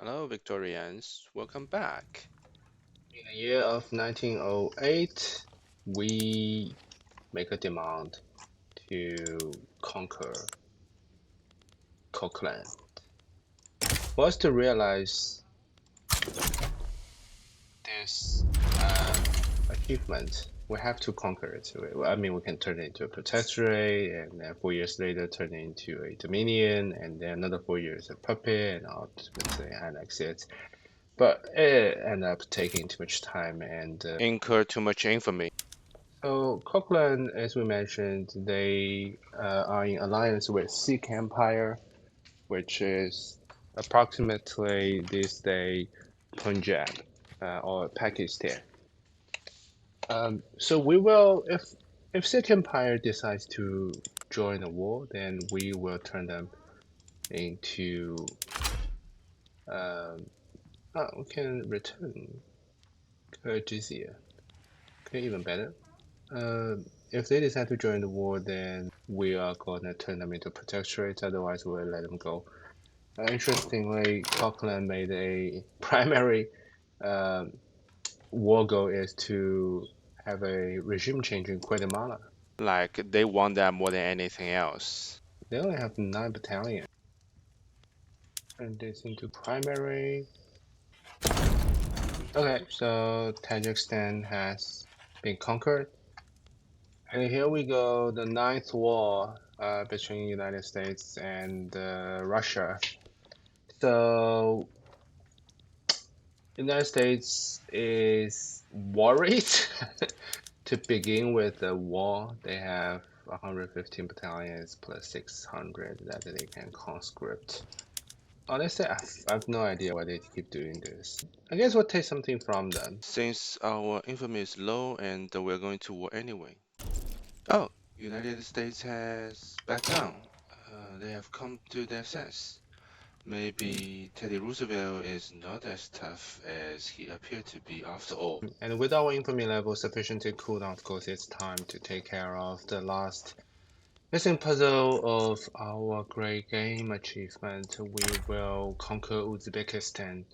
Hello, Victorians. Welcome back. In the year of 1908, we make a demand to conquer Coquitlam. For us to realize this achievement, we have to conquer it. I mean, we can turn it into a protectorate, and then 4 years later, turn it into a dominion, and then another 4 years a puppet, and ultimately annex it. But it ended up taking too much time, and Incur too much infamy. so Coquitlam, as we mentioned, they are in alliance with Sikh Empire, which is approximately this day Punjab or Pakistan. So we will, if Sikh Empire decides to join the war, then we will turn them into. Um, we can return jizya. Okay, even better. If they decide to join the war, then we are gonna turn them into protectorates. Otherwise, we'll let them go. Interestingly, Coquitlam made a primary um, war goal is to have a regime change in Guatemala. Like, they want that more than anything else. They only have 9 battalions. Turn this into primary. Okay, so Tajikistan has been conquered. And here we go, the ninth war between United States and Russia. So United States is worried to begin with the war. They have 115 battalions plus 600 that they can conscript. Honestly, I've no idea why they keep doing this. I guess we'll take something from them. Since our infamy is low and we're going to war anyway. Oh, United States has backed down. They have come to their sense. Maybe Teddy Roosevelt is not as tough as he appeared to be after all. And with our infamy level sufficient to cool down, of course, it's time to take care of the last missing puzzle of our great game achievement. We will conquer Uzbekistan.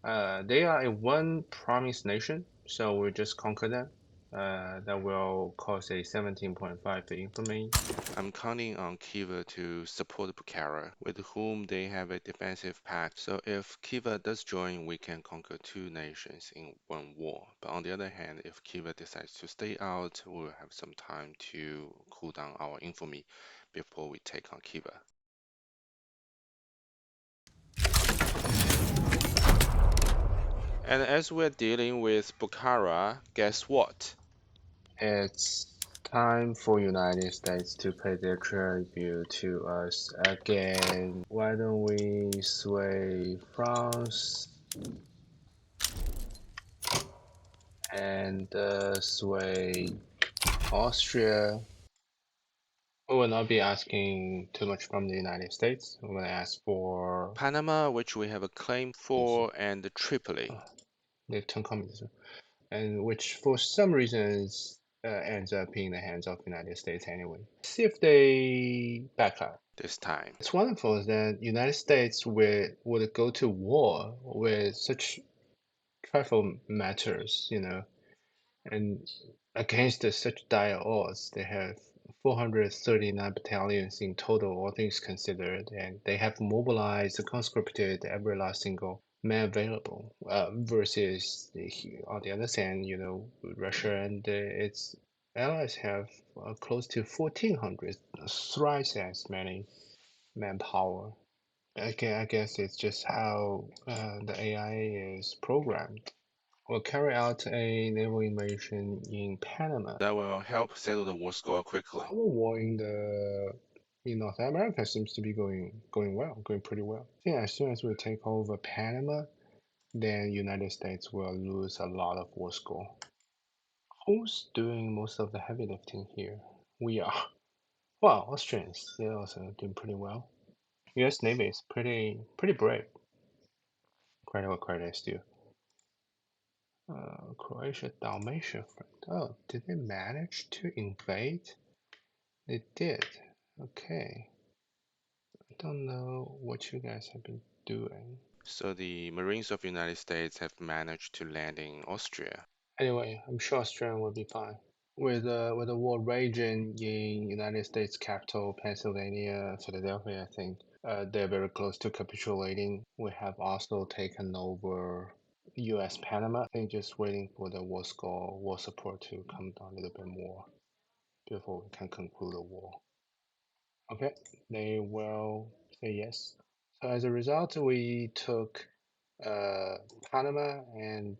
They are a one promised nation, so we'll just conquer them. That will cause a 17.5 infamy. I'm counting on Kiva to support Bukhara, with whom they have a defensive pact. So if Kiva does join, we can conquer two nations in one war. But on the other hand, if Kiva decides to stay out, we'll have some time to cool down our infamy before we take on Kiva. And as we're dealing with Bukhara, guess what? It's time for United States to pay their tribute to us again. Why don't we sway France and sway Austria? We will not be asking too much from the United States. We're going to ask for Panama, which we have a claim for, and Tripoli. the Tongue Communism, and which for some reasons ends up in the hands of the United States anyway. See if they back up. This time. It's wonderful that United States would go to war with such trifle matters, and against such dire odds. They have 439 battalions in total, all things considered, and they have mobilized, conscripted every last single man available. Versus on the other hand, Russia and its allies have close to 1,400, thrice as many manpower. I guess it's just how the AI is programmed. We'll carry out a naval invasion in Panama. That will help settle the war score quickly. Our war in North America seems to be going pretty well. I think as soon as we take over Panama, then United States will lose a lot of war score. Who's doing most of the heavy lifting here? We are. Well, Austrians, they're also doing pretty well. US Navy is pretty brave. Credit what credit is due. Croatia, Dalmatia front. Oh, did they manage to invade? They did. Okay. I don't know what you guys have been doing. So the Marines of the United States have managed to land in Austria. Anyway, I'm sure Australia will be fine. With the war raging in United States capital, Pennsylvania, Philadelphia, I think they're very close to capitulating. We have also taken over U.S. Panama. I think just waiting for the war support to come down a little bit more before we can conclude the war. Okay, they will say yes. So as a result, we took uh, Panama and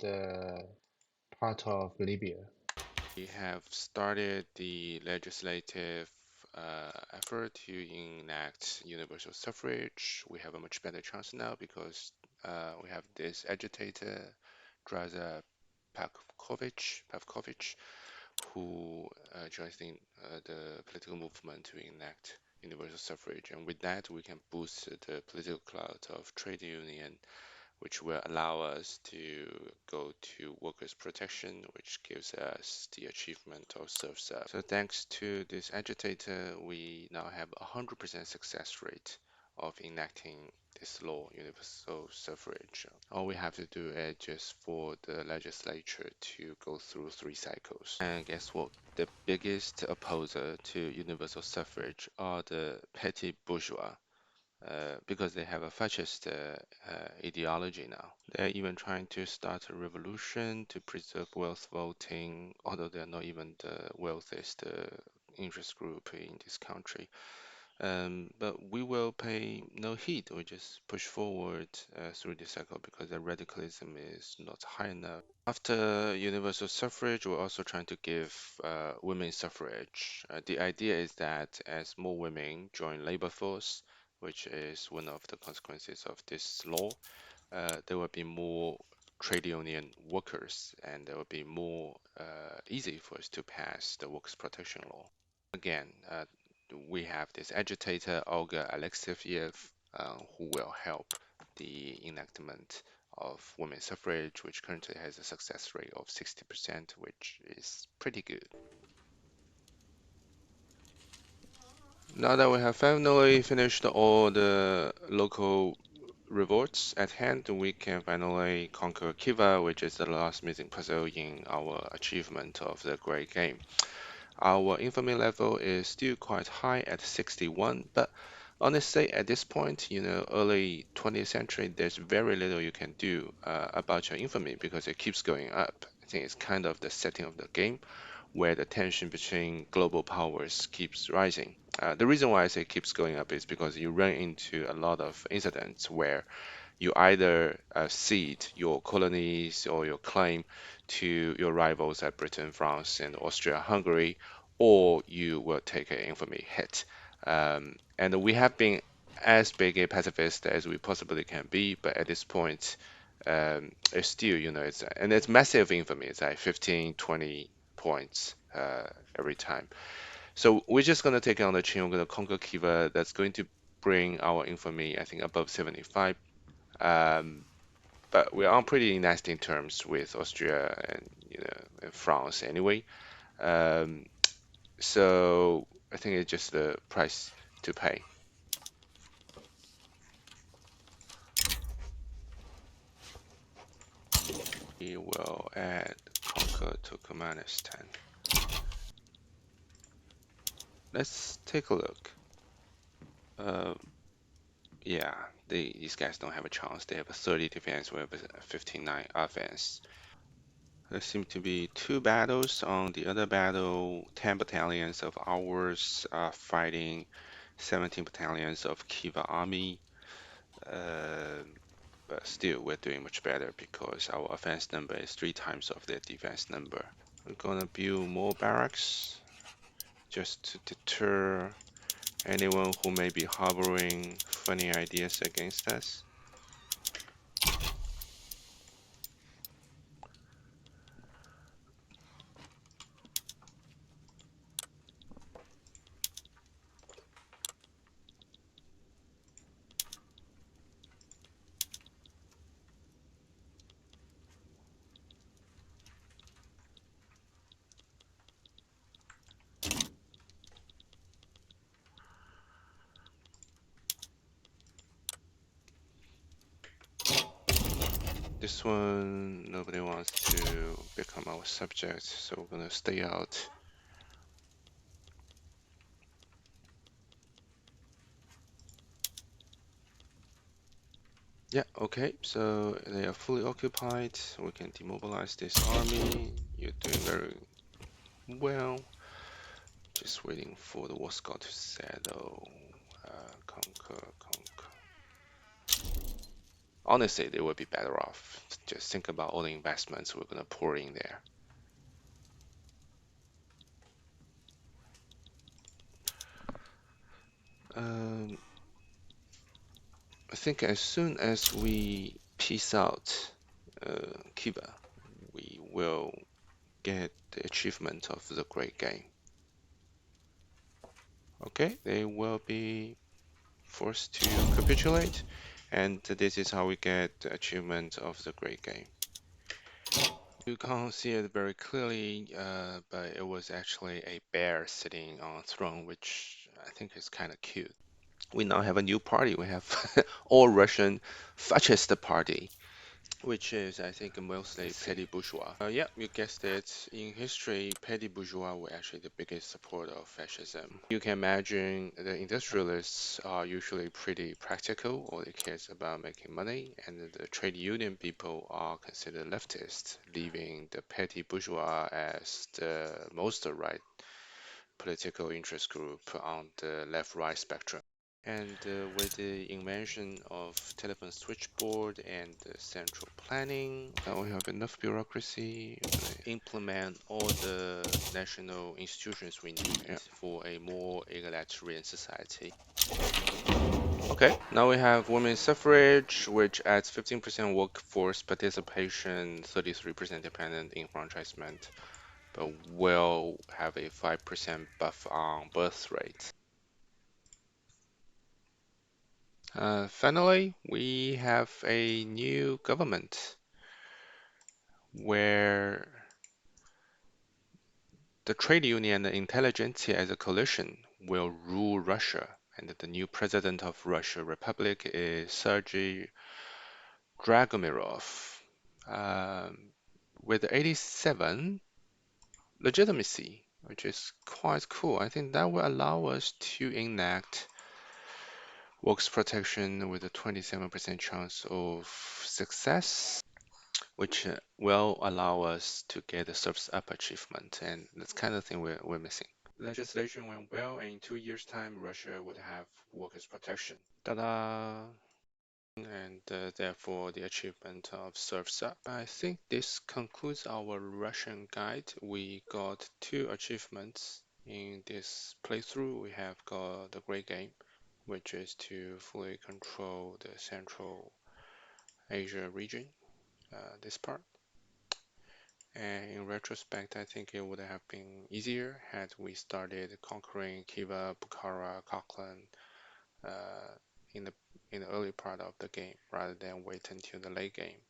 part of Libya. We have started the legislative effort to enact universal suffrage. We have a much better chance now because we have this agitator, Draza Pavkovich, who joins the political movement to enact universal suffrage. And with that, we can boost the political clout of trade union, which will allow us to go to workers' protection, which gives us the achievement of serf-serve. So thanks to this agitator, we now have a 100% success rate of enacting this law, universal suffrage. All we have to do is just for the legislature to go through 3 cycles. And guess what? The biggest opposer to universal suffrage are the petty bourgeois because they have a fascist ideology now. They're even trying to start a revolution to preserve wealth voting, although they're not even the wealthiest interest group in this country. But we will pay no heed. We just push forward through this cycle because the radicalism is not high enough. After universal suffrage, we're also trying to give women suffrage. The idea is that as more women join labor force, which is one of the consequences of this law, there will be more trade union workers, and there will be more easy for us to pass the workers' protection law. Again, we have this agitator, Olga Alexeyev, who will help the enactment of women's suffrage, which currently has a success rate of 60%, which is pretty good. Now that we have finally finished all the local revolts at hand, we can finally conquer Kiva, which is the last missing puzzle in our achievement of the Great Game. Our infamy level is still quite high at 61, but honestly, at this point, early 20th century, there's very little you can do about your infamy because it keeps going up. I think it's kind of the setting of the game where the tension between global powers keeps rising. The reason why I say keeps going up is because you run into a lot of incidents where you either cede your colonies or your claim to your rivals at Britain, France, and Austria-Hungary, or you will take an infamy hit. And we have been as big a pacifist as we possibly can be, but at this point, it's still, it's massive infamy. It's like 15, 20 points every time. So we're just going to take it on the chin. We're going to conquer Kiva. That's going to bring our infamy, I think, above 75. Um, but we're on pretty nasty terms with Austria and and France anyway. Um, so I think it's just the price to pay. We will add conquer to Turkmenistan. Let's take a look. Uh, yeah, these guys don't have a chance. They have a 30 defense, we have a 59 offense. There seem to be 2 battles. On the other battle, 10 battalions of ours are fighting 17 battalions of Kiva army. Uh, but still, we're doing much better because our offense number is 3 times of their defense number. We're gonna build more barracks just to deter anyone who may be harboring funny ideas against us. This one, nobody wants to become our subject, so we're gonna stay out. Yeah, okay, so they are fully occupied. We can demobilize this army. You're doing very well. Just waiting for the war score to settle. Conquer, conquer. Honestly, they would be better off. Just think about all the investments we're gonna pour in there. Um, I think as soon as we peace out Kiba, we will get the achievement of the Great Game. Okay, they will be forced to capitulate, and this is how we get the achievement of the Great Game. You can't see it very clearly, but it was actually a bear sitting on a throne, which I think is kind of cute. We now have a new party. We have all Russian fascist party, which is, I think, I mostly see. petty bourgeois. Yeah, you guessed it. In history, petty bourgeois were actually the biggest supporter of fascism. You can imagine the industrialists are usually pretty practical, all they care is about making money, and the trade union people are considered leftist, leaving the petty bourgeois as the most right political interest group on the left-right spectrum. And with the invention of telephone switchboard and central planning, now we have enough bureaucracy to implement all the national institutions we need, yeah, for a more egalitarian society. Okay, now we have women's suffrage, which adds 15% workforce participation, 33% dependent enfranchisement, but will have a 5% buff on birth rate. Finally, we have a new government where the trade union and the intelligentsia as a coalition will rule Russia, and the new president of Russia Republic is Sergei Dragomirov, um, with 87 legitimacy, which is quite cool. I think that will allow us to enact works protection with a 27% chance of success, which will allow us to get a surface up achievement, and that's kind of thing we're missing. Legislation went well, and in 2 years' time, Russia would have workers' protection. Ta-da! And therefore, the achievement of surfs up. I think this concludes our Russian guide. We got 2 achievements in this playthrough. We have got the Great Game, which is to fully control the Central Asia region, this part. And in retrospect, I think it would have been easier had we started conquering Khiva, Bukhara, Koklan uh, in the early part of the game rather than wait until the late game.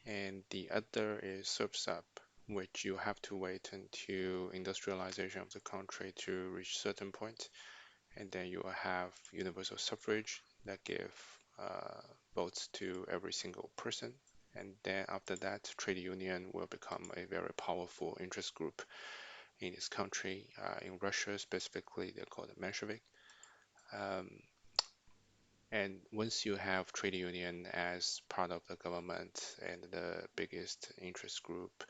And the other is Subsub, which you have to wait until industrialization of the country to reach certain point, and then you will have universal suffrage that give votes to every single person. And then after that, trade union will become a very powerful interest group in this country. In Russia specifically, they're called the Menshevik. Um, and once you have trade union as part of the government and the biggest interest group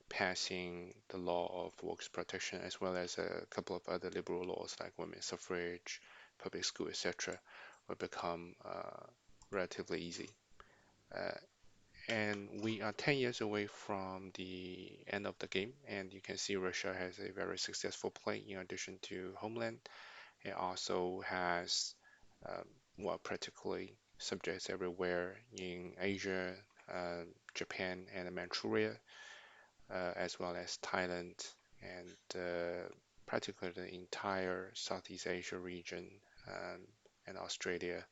passing the law of workers' protection as well as a couple of other liberal laws like women's suffrage, public school, etc., will become relatively easy. Uh, and we are 10 years away from the end of the game, and you can see Russia has a very successful play in addition to homeland. It also has, um, well, practically subjects everywhere in Asia, Japan, and Manchuria, as well as Thailand and practically the entire Southeast Asia region, um, and Australia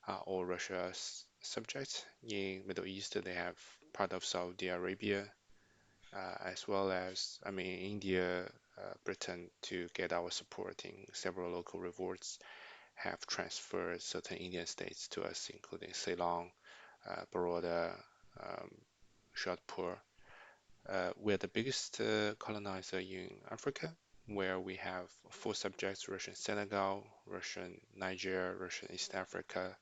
are all Russia's subjects. In Middle East, they have part of Saudi Arabia, as well as, I mean, India, Britain, to get our support in several local revolts, have transferred certain Indian states to us, including Ceylon, Baroda, um, Shadpur. We're the biggest colonizer in Africa, where we have four subjects: Russian Senegal, Russian Niger, Russian East Africa,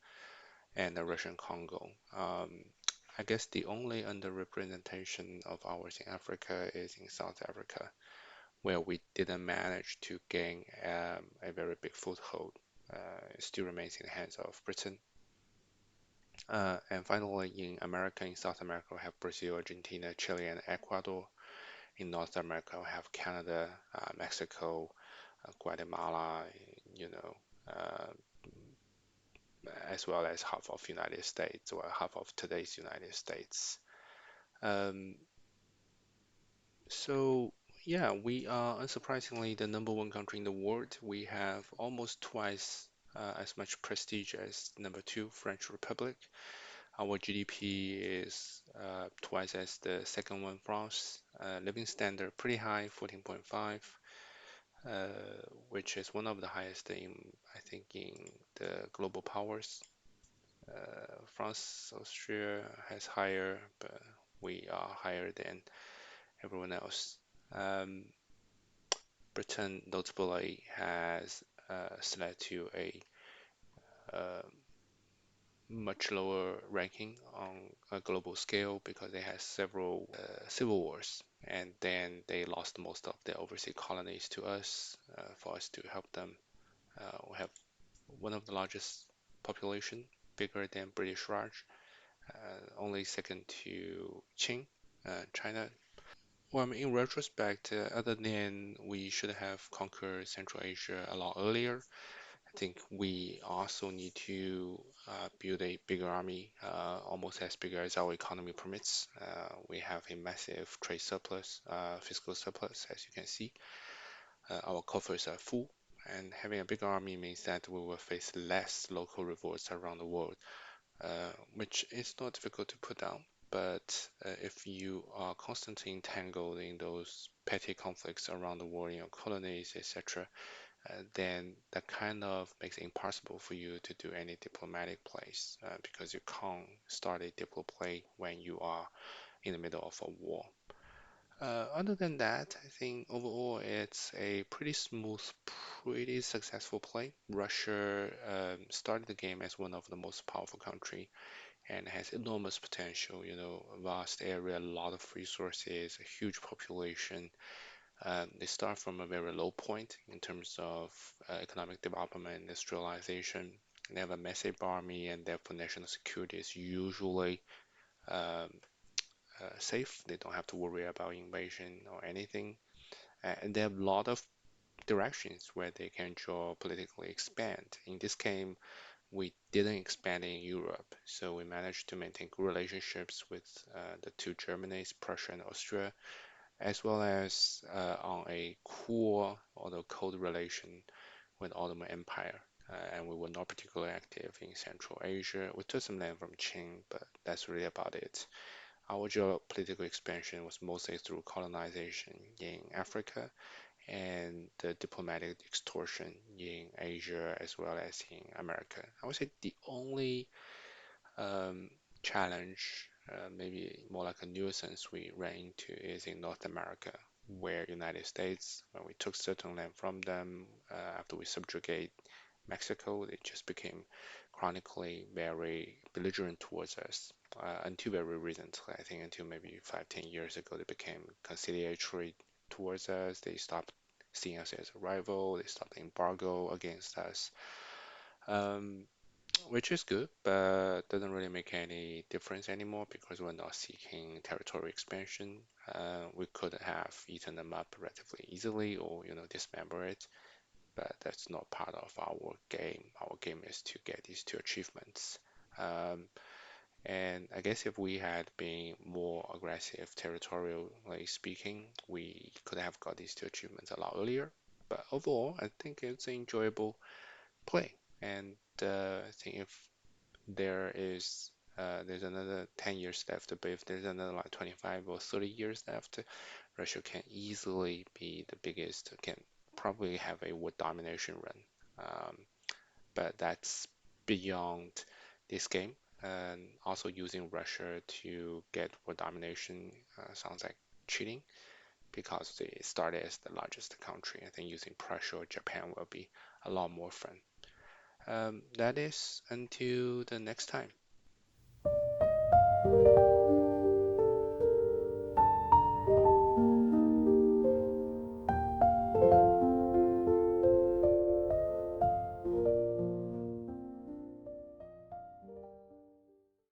and the Russian Congo. I guess the only underrepresentation of ours in Africa is in South Africa, where we didn't manage to gain a very big foothold. It still remains in the hands of Britain. And finally, in America, in South America, we have Brazil, Argentina, Chile, and Ecuador. In North America, we have Canada, Mexico, Guatemala, you know, uh, as well as half of United States or half of today's United States. Um, so yeah, we are unsurprisingly the number one country in the world. We have almost twice as much prestige as number two, French Republic. Our GDP is twice as the second one, France. Living standard pretty high, 14.5, uh, which is one of the highest in, I think, in the global powers. France, Austria has higher, but we are higher than everyone else. Um, Britain notably has slid to a uh, much lower ranking on a global scale because they had several civil wars, and then they lost most of their overseas colonies to us for us to help them. We have one of the largest population, bigger than British Raj, only second to Qing, China. Well, I mean, in retrospect, other than we should have conquered Central Asia a lot earlier, I think we also need to build a bigger army, almost as big as our economy permits. We have a massive trade surplus, fiscal surplus, as you can see. Our coffers are full, and having a big army means that we will face less local revolts around the world, which is not difficult to put down. But if you are constantly entangled in those petty conflicts around the world in your colonies, etc., then that kind of makes it impossible for you to do any diplomatic plays because you can't start a diplo play when you are in the middle of a war. Other than that, I think overall it's a pretty smooth, pretty successful play. Russia started the game as one of the most powerful country and has enormous potential, vast area, a lot of resources, a huge population. They start from a very low point in terms of economic development, industrialization. They have a massive army, and therefore national security is usually um, safe. They don't have to worry about invasion or anything. And they have a lot of directions where they can geopolitically expand. In this game, we didn't expand in Europe, so we managed to maintain good relationships with the two Germanys, Prussia and Austria, as well as on a core, although cold relation with Ottoman Empire. And we were not particularly active in Central Asia. We took some land from Qing, but that's really about it. Our geopolitical expansion was mostly through colonization in Africa and the diplomatic extortion in Asia as well as in America. I would say the only um, challenge, maybe more like a nuisance we ran into is in North America, where United States, when we took certain land from them, after we subjugate Mexico, they just became chronically very belligerent towards us. Until very recently, I think until maybe 5, 10 years ago, they became conciliatory towards us. They stopped seeing us as a rival. They stopped the embargo against us. Um, which is good, but doesn't really make any difference anymore because we're not seeking territory expansion. We could have eaten them up relatively easily or, dismember it, but that's not part of our game. Our game is to get these two achievements. Um, and I guess if we had been more aggressive territorially speaking, we could have got these two achievements a lot earlier. But overall, I think it's an enjoyable play. And I think if there's another 10 years left, but if there's another like 25 or 30 years left, Russia can easily be the biggest, can probably have a world domination run. But that's beyond this game. and also using Russia to get world domination sounds like cheating because they started as the largest country. I think using Prussia or Japan will be a lot more fun. That is until the next time.